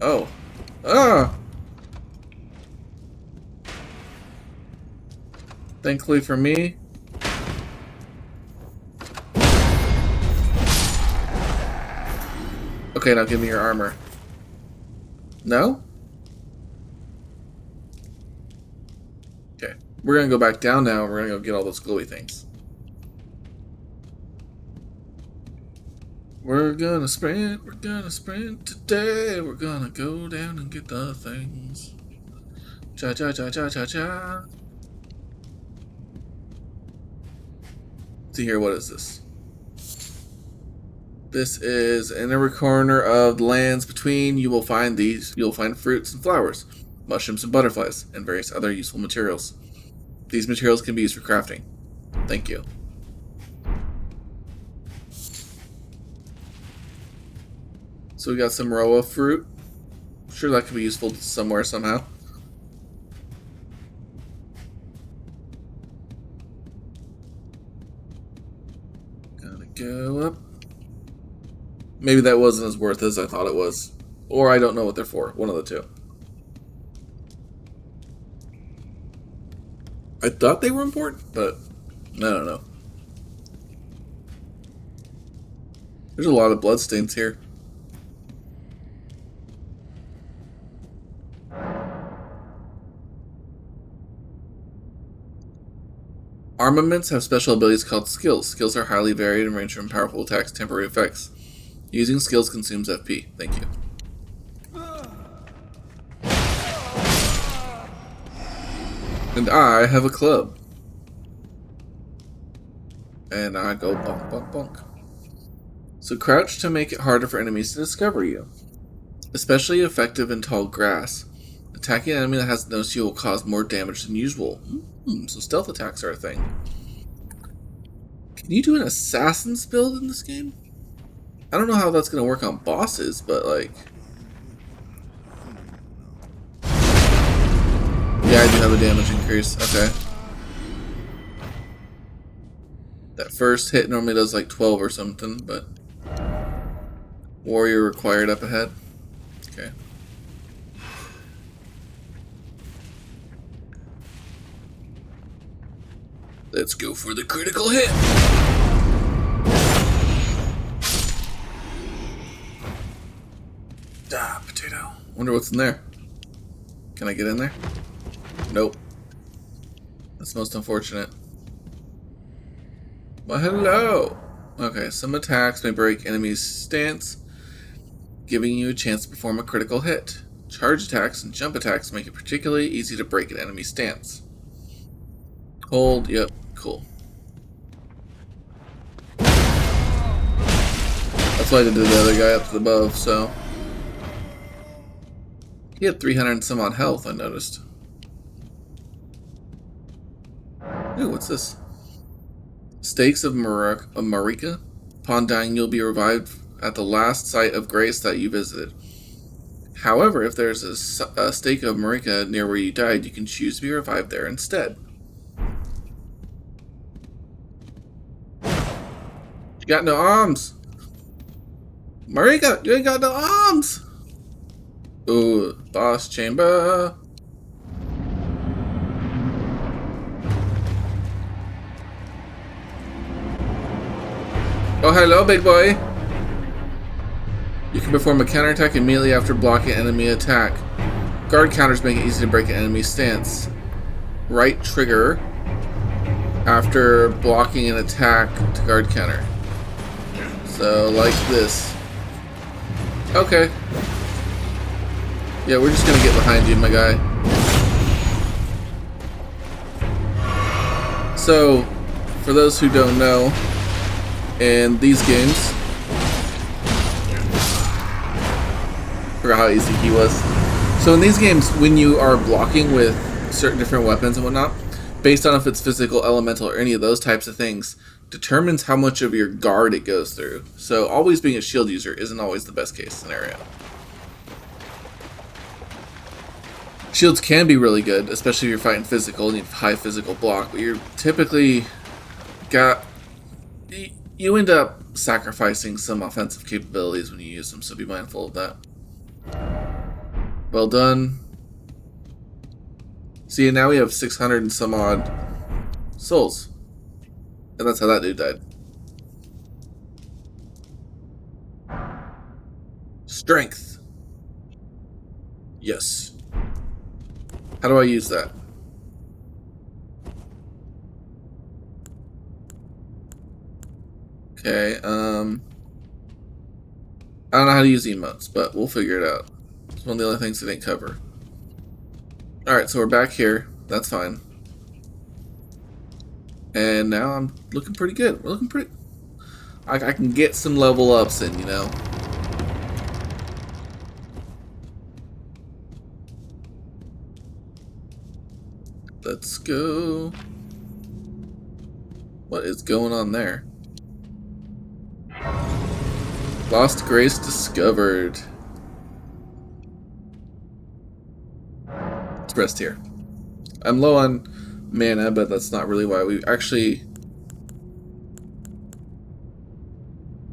Oh. Ah! Thankfully for me. Okay, now give me your armor. No? Okay. We're gonna go back down now and we're gonna go get all those glowy things. We're gonna sprint today. We're gonna go down and get the things. Cha cha cha cha cha cha. See here, what is this? This is in every corner of the lands between. You will find these. You will find fruits and flowers, mushrooms and butterflies, and various other useful materials. These materials can be used for crafting. Thank you. So we got some Roa fruit. I'm sure that could be useful somewhere somehow. Gotta go up. Maybe that wasn't as worth as I thought it was. Or I don't know what they're for. One of the two. I thought they were important, but I don't know. There's a lot of bloodstains here. Armaments have special abilities called skills. Skills are highly varied and range from powerful attacks to temporary effects. Using skills consumes FP. Thank you. And I have a club. And I go bonk, bonk, bonk. So crouch to make it harder for enemies to discover you. Especially effective in tall grass. Attacking an enemy that has noticed you will cause more damage than usual. So stealth attacks are a thing. Can you do an assassin's build in this game? I don't know how that's going to work on bosses, but like... Yeah, I do have a damage increase. Okay. That first hit normally does like 12 or something, but... Warrior required up ahead. Okay. Let's go for the critical hit! Ah, potato. Wonder what's in there. Can I get in there? Nope. That's most unfortunate. Well, hello! Okay, some attacks may break enemies' stance, giving you a chance to perform a critical hit. Charge attacks and jump attacks make it particularly easy to break an enemy's stance. Hold, yep, cool. That's why I did the other guy up above, so... He had 300 and some odd health, I noticed. Ooh, what's this? Stakes of Marika. Upon dying, you'll be revived at the last site of grace that you visited. However, if there's a stake of Marika near where you died, you can choose to be revived there instead. You got no arms! Marika, you ain't got no arms! Ooh, boss chamber. Oh, hello, big boy. You can perform a counterattack immediately after blocking an enemy attack. Guard counters make it easy to break an enemy's stance. Right trigger after blocking an attack to guard counter. So, like this. Okay. Yeah, we're just gonna get behind you, my guy. So, for those who don't know, in these games, forgot how easy he was. So in these games, when you are blocking with certain different weapons and whatnot, based on if it's physical, elemental, or any of those types of things, determines how much of your guard it goes through. So always being a shield user isn't always the best case scenario. Shields can be really good, especially if you're fighting physical and you have high physical block, but you're typically you end up sacrificing some offensive capabilities when you use them, so be mindful of that. Well done. See, now we have 600 and some odd souls. And that's how that dude died. Strength. Yes. How do I use that? Okay, I don't know how to use emotes, but we'll figure it out. It's one of the other things they didn't cover. Alright, so we're back here. That's fine. And now I'm looking pretty good. We're looking pretty... I can get some level ups in, you know. Let's go. What is going on there? Lost Grace discovered. Let's rest here. I'm low on mana, but that's not really why we actually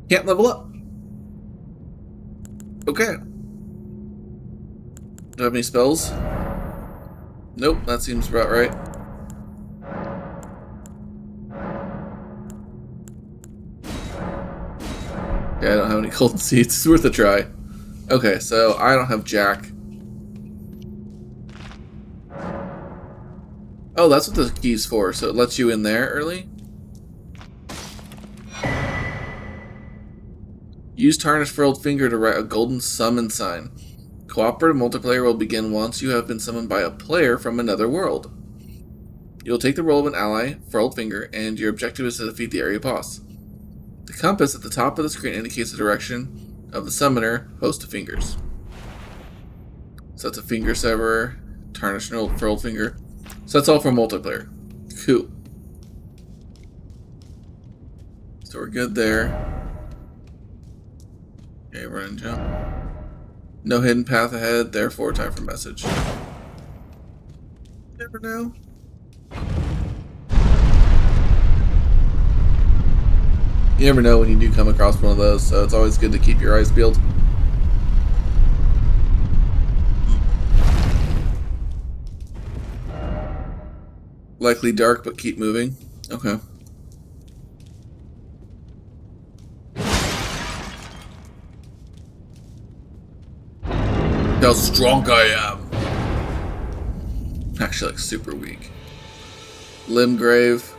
can't level up. Okay. Do I have any spells? Nope, that seems about right. Okay, I don't have any golden seeds. It's worth a try. Okay, so I don't have Jack. Oh, that's what the key's for, so it lets you in there early? Use Tarnished Furled Finger to write a golden summon sign. Cooperative multiplayer will begin once you have been summoned by a player from another world. You'll take the role of an ally, Furled Finger, and your objective is to defeat the area boss. The compass at the top of the screen indicates the direction of the summoner, host of fingers. So that's a finger severer, Tarnished Furled Finger. So that's all for multiplayer. Cool. So we're good there. Okay, run and jump. No hidden path ahead, therefore time for message. Never know. You never know when you do come across one of those, so it's always good to keep your eyes peeled. Likely dark, but keep moving. Okay. How strong I am. Actually, like super weak. Limgrave.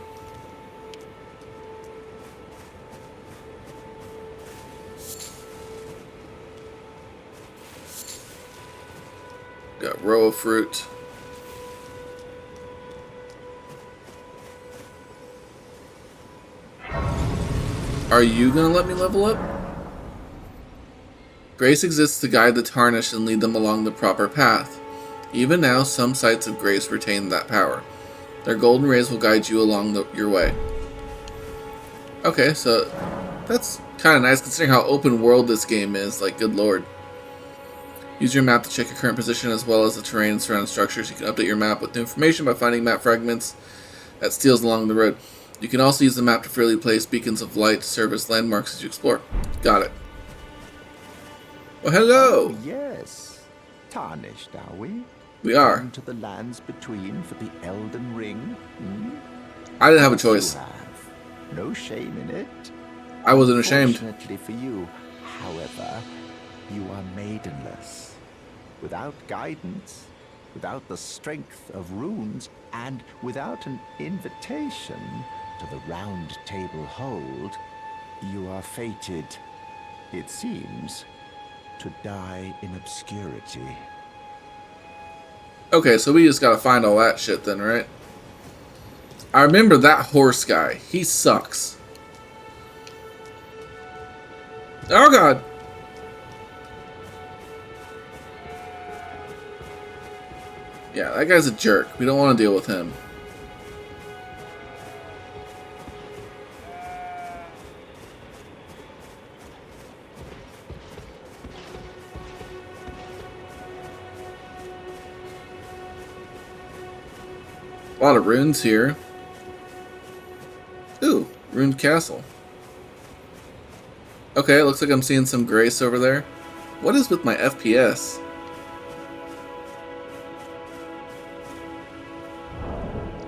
Got row of fruit. Are you gonna let me level up? Grace exists to guide the tarnished and lead them along the proper path. Even now, some sites of grace retain that power. Their golden rays will guide you along your way. Okay, so that's kind of nice considering how open world this game is, like, good lord. Use your map to check your current position as well as the terrain and surrounding structures. You can update your map with new information by finding map fragments at steals along the road. You can also use the map to freely place beacons of light to serve as landmarks as you explore. Got it. Well, hello! Oh, yes. Tarnished, are we? We are. Come to the lands between for the Elden Ring? Hmm? I didn't have a choice. You have. No shame in it. I wasn't ashamed. Fortunately for you, however, you are maidenless. Without guidance, without the strength of runes, and without an invitation to the Round Table Hold, you are fated, it seems, to die in obscurity. Okay, so we just gotta find all that shit then, right? I remember that horse guy. He sucks. Oh god! Yeah, that guy's a jerk. We don't want to deal with him. A lot of runes here. Ooh, ruined castle. Okay, looks like I'm seeing some grace over there. What is with my FPS?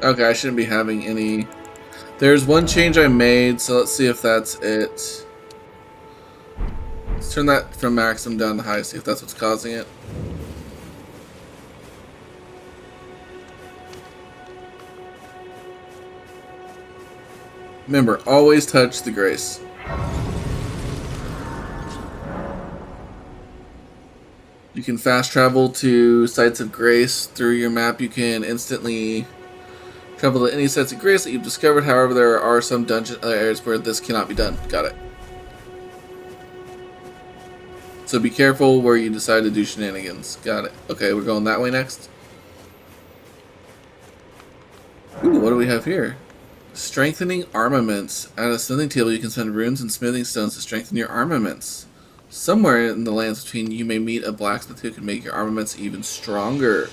Okay, I shouldn't be having any. There's one change I made, so let's see if that's it. Let's turn that from maximum down to high, see if that's what's causing it. Remember, always touch the grace. You can fast travel to sites of grace through your map. You can instantly travel to any sites of grace that you've discovered. However, there are some dungeon areas where this cannot be done. Got it. So be careful where you decide to do shenanigans. Got it. Okay, we're going that way next. Ooh, what do we have here? Strengthening armaments. At a smithing table, you can spend runes and smithing stones to strengthen your armaments. Somewhere in the lands between, you may meet a blacksmith who can make your armaments even stronger.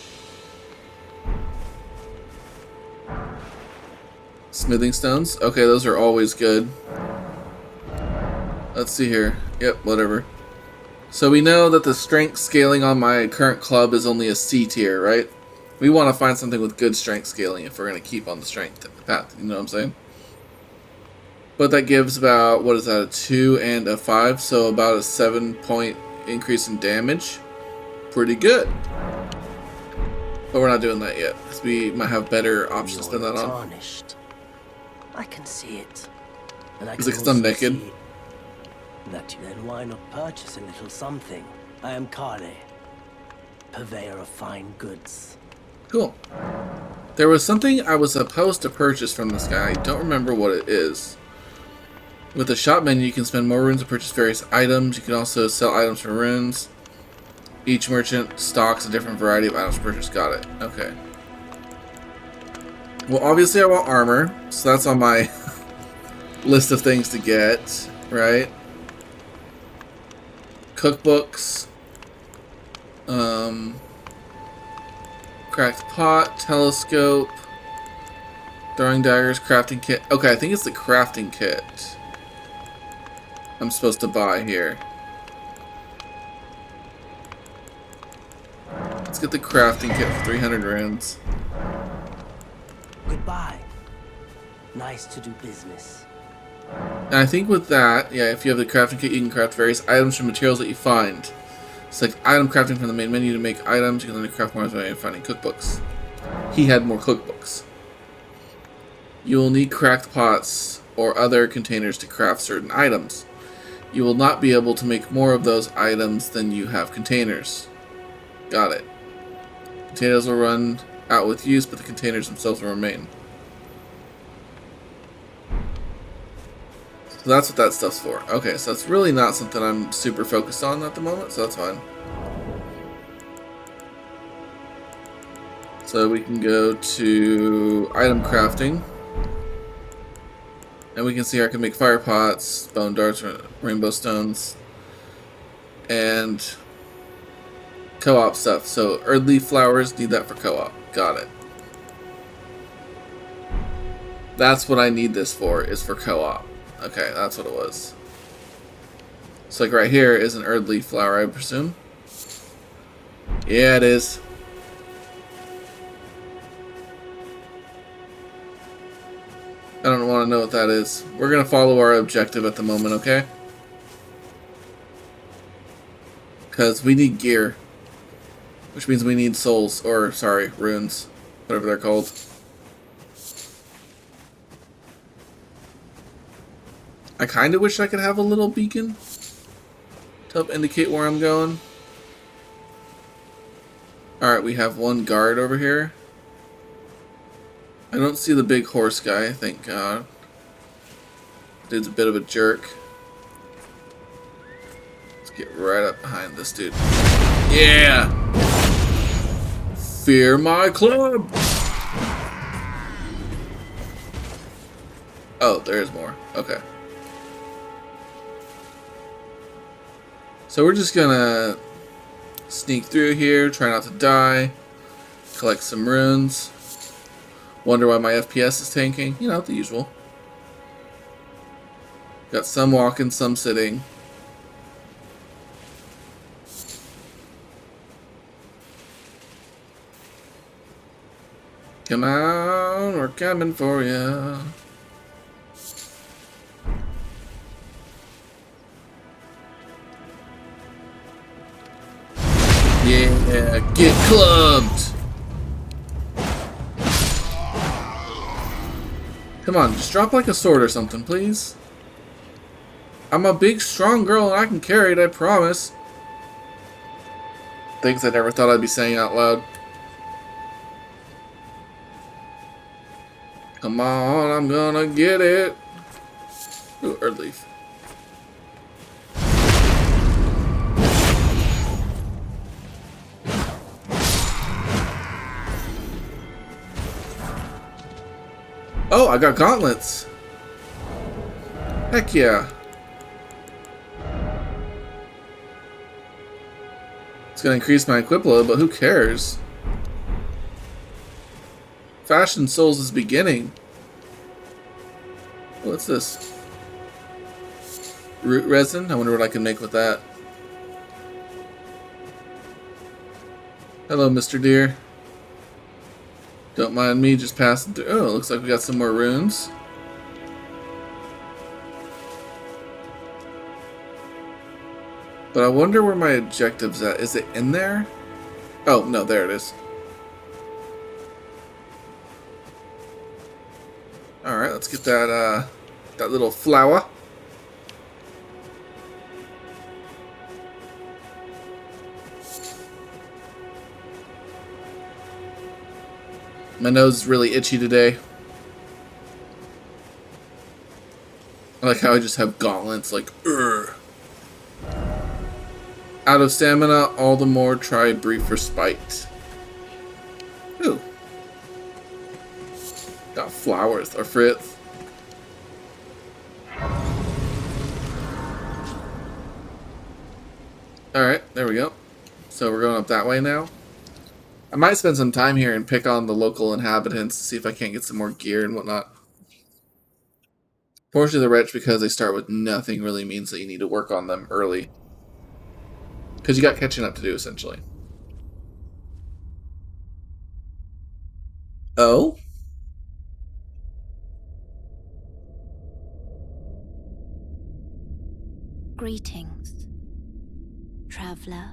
Smithing stones? Okay, those are always good. Let's see here. Yep, whatever. So we know that the strength scaling on my current club is only a C tier, right? We want to find something with good strength scaling if we're going to keep on the strength path, you know what I'm saying? But that gives about, what is that, a 2 and a 5, so about a 7-point increase in damage. Pretty good. But we're not doing that yet, because we might have better options than that on. Tarnished. I can see it. And I Is can it 'cause I'm also naked? see that then why not purchase a little something? I am Kale, purveyor of fine goods. Cool. There was something I was supposed to purchase from this guy. I don't remember what it is. With the shop menu, you can spend more runes to purchase various items. You can also sell items for runes. Each merchant stocks a different variety of items purchased. Got it. Okay. Well, obviously I want armor, so that's on my list of things to get, right? Cookbooks. Cracked pot, telescope, throwing daggers, crafting kit. Okay, I think it's the crafting kit I'm supposed to buy here. Let's get the crafting kit for 300 runes. Goodbye. Nice to do business. And I think with that, yeah, if you have the crafting kit, you can craft various items from materials that you find. Select item crafting from the main menu to make items. You can only craft more by finding cookbooks. He had more cookbooks. You will need cracked pots or other containers to craft certain items. You will not be able to make more of those items than you have containers. Got it. Containers will run out with use, but the containers themselves will remain. So that's what that stuff's for. Okay, so that's really not something I'm super focused on at the moment, so that's fine. So we can go to item crafting. And we can see I can make fire pots, bone darts, rainbow stones, and co-op stuff. So earth leaf flowers, need that for co-op. Got it. That's what I need this for, is for co-op. Okay, that's what it was. So like right here is an earth leaf flower, I presume. Yeah, it is. I don't want to know what that is. We're going to follow our objective at the moment, okay? Because we need gear. Which means we need souls, or sorry, runes. Whatever they're called. I kind of wish I could have a little beacon to help indicate where I'm going. Alright, we have one guard over here. I don't see the big horse guy, thank God. Dude's a bit of a jerk. Let's get right up behind this dude. Yeah! Fear my club! Oh, there's more. Okay. So we're just gonna sneak through here, try not to die, collect some runes. Wonder why my FPS is tanking. You know, the usual. Got some walking, some sitting. Come on, we're coming for you. Yeah, get clubbed. Come on, just drop like a sword or something, please. I'm a big, strong girl and I can carry it, I promise. Things I never thought I'd be saying out loud. Come on, I'm gonna get it. Ooh, Earth Leaf. Oh, I got gauntlets. Heck yeah. It's gonna increase my equip load, but who cares? Fashion Souls is beginning. What's this? Root resin? I wonder what I can make with that. Hello, Mr. Deer. Don't mind me just passing through. Oh, looks like we got some more runes. But I wonder where my objective's at. Is it in there? Oh, no, there it is. Alright, let's get that, that little flower. My nose is really itchy today. I like how I just have gauntlets, like, urgh. Out of stamina, all the more try brief respite. Ooh. Got flowers, or Fritz. Alright, there we go. So we're going up that way now. I might spend some time here and pick on the local inhabitants to see if I can't get some more gear and whatnot. Fortunately, the wretch, because they start with nothing, really means that you need to work on them early. Because you got catching up to do, essentially. Oh? Greetings, traveler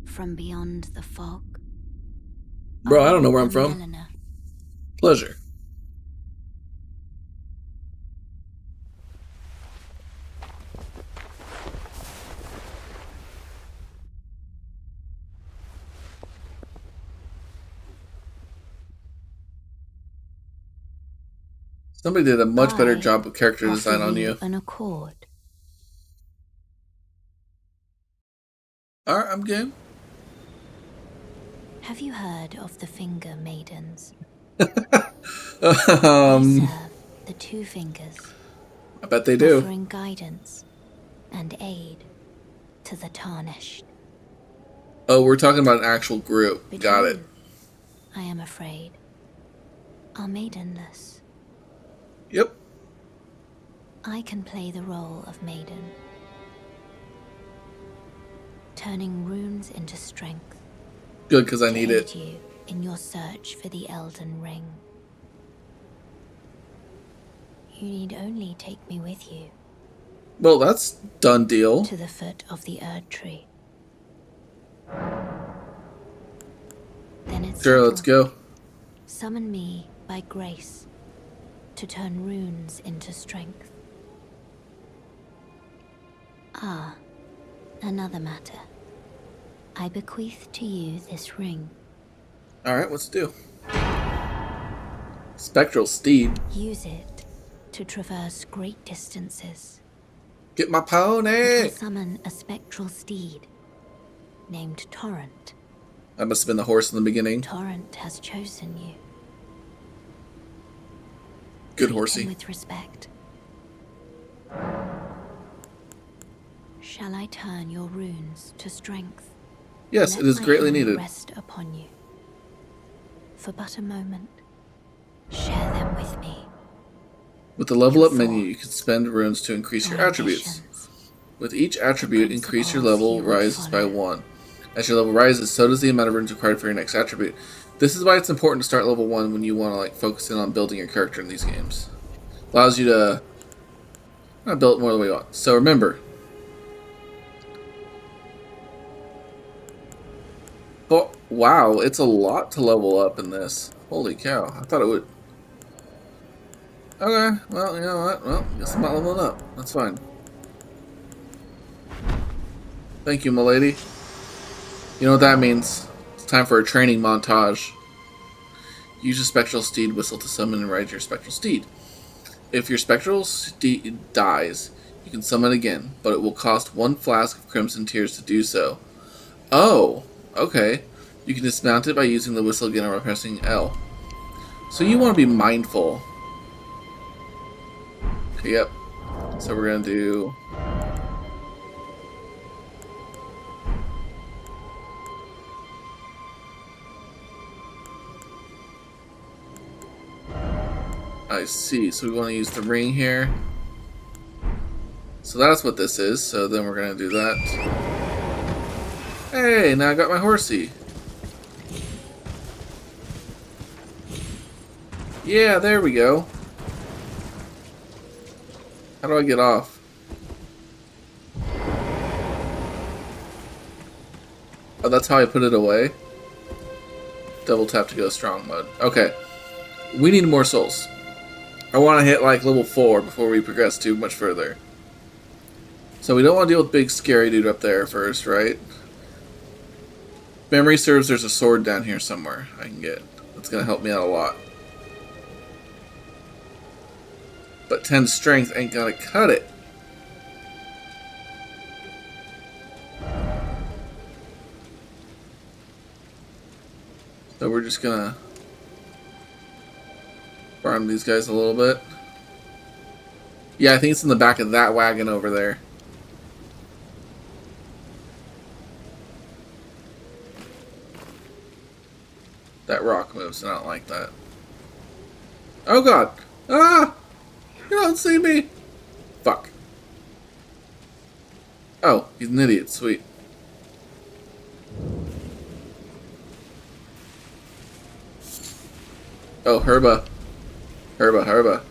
from beyond the fog. Bro, I don't know where I'm from. Eleanor. Pleasure. Somebody did a much better job of character design on you. An accord. Alright, I'm game. Have you heard of the Finger Maidens? I They serve the Two Fingers, bet they do. offering guidance and aid to the tarnished. Oh, we're talking about an actual group. But Got you, it. I am afraid, are maidenless. Yep. I can play the role of maiden, turning runes into strength. Good, because I to need aid it. you in your search for the Elden Ring. You need only take me with you Well, that's done deal. to the foot of the Erd Tree. Then it's Sure, let's go. Summon me by grace to turn runes into strength. Ah, another matter. I bequeath to you this ring. Alright, let's do. Spectral Steed. Use it to traverse great distances. Get my It pony! will summon a spectral steed named Torrent. That must have been the horse in the beginning. Torrent has chosen you. Good Treat him horsey. with respect. Shall I turn your runes to strength? Yes, Let it is my greatly hand needed. Rest upon you. For but a moment, share them with me. With the level up For menu, you can spend runes to increase your your attributes. ambitions. With each attribute, increase your principles level you would rises by follow. 1. As your level rises, so does the amount of runes required for your next attribute. This is why it's important to start level 1 when you want to like focus in on building your character in these games. Allows you to build it more than we want. So remember, oh wow, it's a lot to level up in this. Holy cow! I thought it would. Okay, well you know what? Well, guess I'm not leveling up. That's fine. Thank you, milady. You know what that means? It's time for a training montage. Use your spectral steed whistle to summon and ride your spectral steed. If your spectral steed dies, you can summon again, but it will cost 1 flask of crimson tears to do so. Oh, okay. You can dismount it by using the whistle again or by pressing L. So you want to be mindful. Okay, yep. So we're going to do... I see. So we want to use the ring here. So that's what this is. So then we're going to do that. Hey, now I got my horsey. Yeah, there we go. How do I get off? Oh, that's how I put it away? Double tap to go strong mode. Okay. We need more souls. I want to hit like level 4 before we progress too much further. So we don't want to deal with big scary dude up there first, right? Memory serves there's a sword down here somewhere I can get. That's going to help me out a lot. But 10 strength ain't going to cut it. So we're just going to farm these guys a little bit. Yeah, I think it's in the back of that wagon over there. That rock moves, and I don't like that. Oh god! Ah! You don't see me! Fuck. Oh, he's an idiot. Sweet. Oh, Herba. Herba.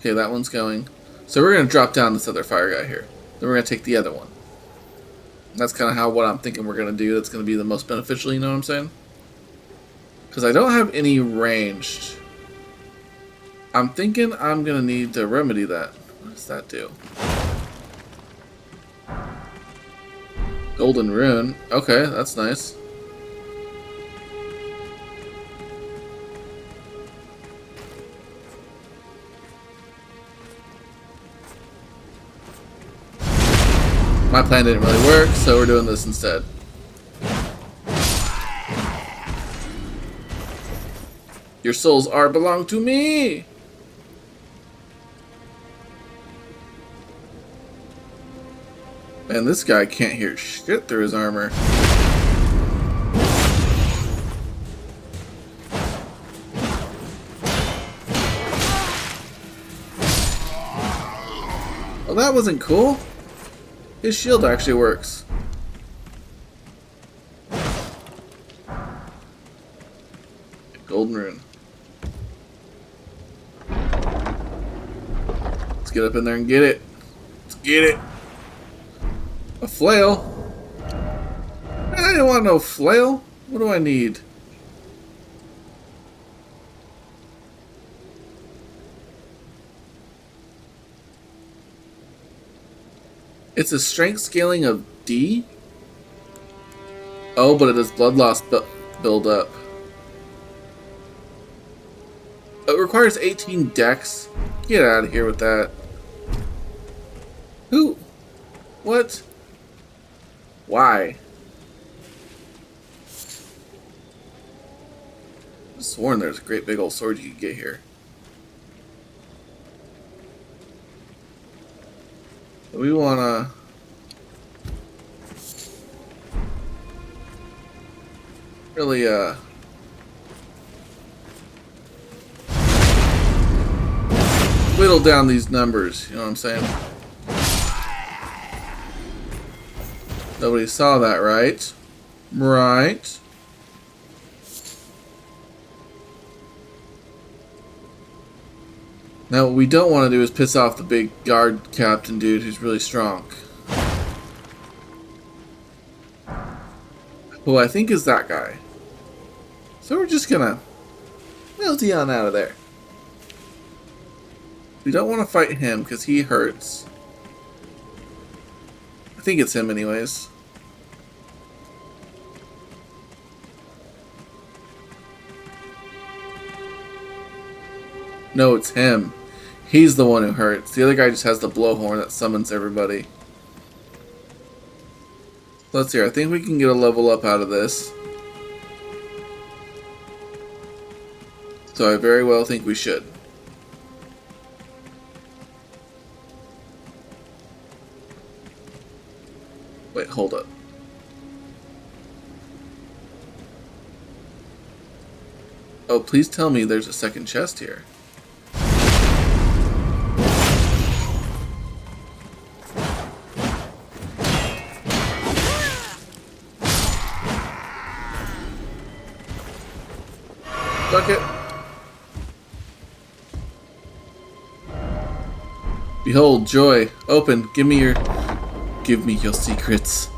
Okay, that one's going. So we're going to drop down this other fire guy here. Then we're going to take the other one. That's kind of what I'm thinking we're going to do. That's going to be the most beneficial, you know what I'm saying? Because I don't have any ranged. I'm thinking I'm going to need to remedy that. What does that do? Golden rune. Okay, that's nice. My plan didn't really work, so we're doing this instead. Your souls belong to me! Man, this guy can't hear shit through his armor. Well, that wasn't cool. His shield actually works. Golden rune. Let's get up in there and get it. Let's get it. A flail? Man, I didn't want no flail. What do I need? It's a strength scaling of D? Oh, but it does blood loss build up. It requires 18 dex. Get out of here with that. Who? What? Why? I sworn there's a great big old sword you could get here. We wanna really whittle down these numbers, you know what I'm saying? Nobody saw that, right? Right. Now, what we don't want to do is piss off the big guard captain dude who's really strong. Who I think is that guy. So we're just gonna melty on out of there. We don't want to fight him because he hurts. I think it's him anyways. No, it's him. He's the one who hurts. The other guy just has the blowhorn that summons everybody. Let's see. I think we can get a level up out of this. So I very well think we should. Wait, hold up. Oh, please tell me there's a second chest here. Fuck it. Behold, joy. Open. Give me your secrets.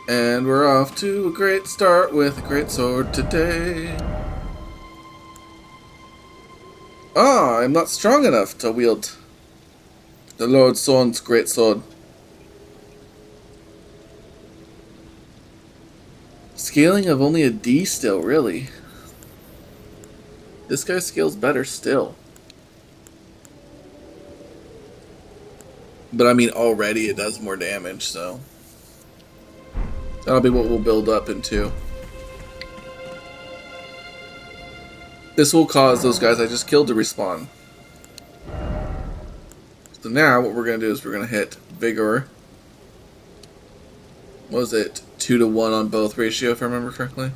And we're off to a great start with a great sword today. Ah, I'm not strong enough to wield the Lord Sword's great sword. Scaling of only a D still, really. This guy scales better still. But I mean, already it does more damage, so. That'll be what we'll build up into. This will cause those guys I just killed to respawn. So now what we're going to do is we're going to hit Vigor. What was it? 2 to 1 on both ratio, if I remember correctly.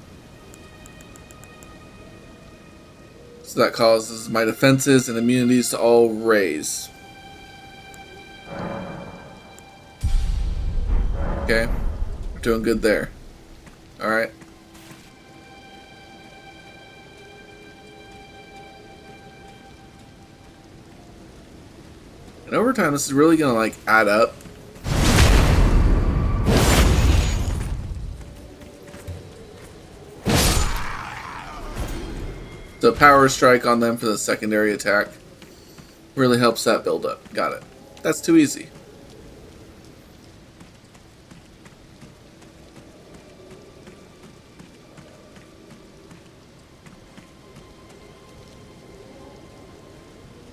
So that causes my defenses and immunities to all raise. Okay. We're doing good there. Alright. And over time, this is really going to, like, add up. So power strike on them for the secondary attack really helps that build up. Got it. That's too easy.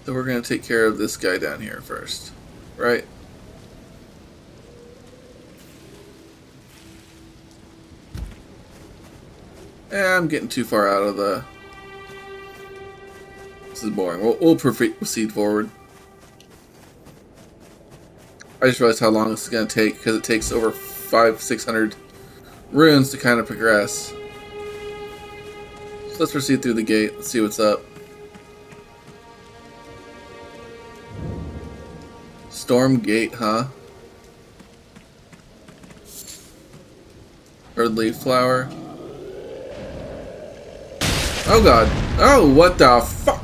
So we're going to take care of this guy down here first, right? I'm getting too far out of the... This is boring. We'll proceed forward. I just realized how long this is going to take because it takes over 500-600 runes to kind of progress. So let's proceed through the gate. Let's see what's up. Storm Gate, huh? Or leaf flower. Oh god. Oh, what the fuck?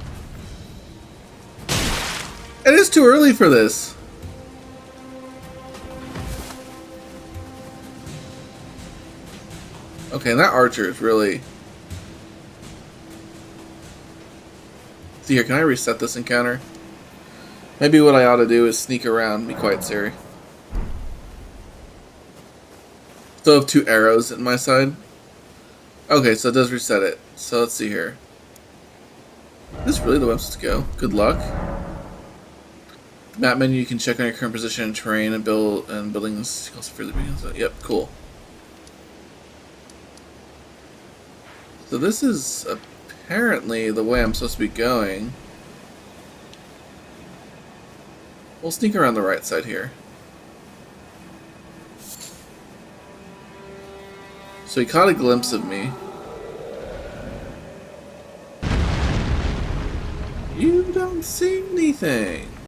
It is too early for this. Okay, and that archer is really... See here, can I reset this encounter? Maybe what I ought to do is sneak around, be quiet, Siri. Still have 2 arrows in my side. Okay, so it does reset it. So let's see here. Is this really the way I'm supposed to go? Good luck. Map menu, you can check on your current position and terrain and buildings. Yep, cool. So this is apparently the way I'm supposed to be going. We'll sneak around the right side here. So he caught a glimpse of me. You don't don't see anything.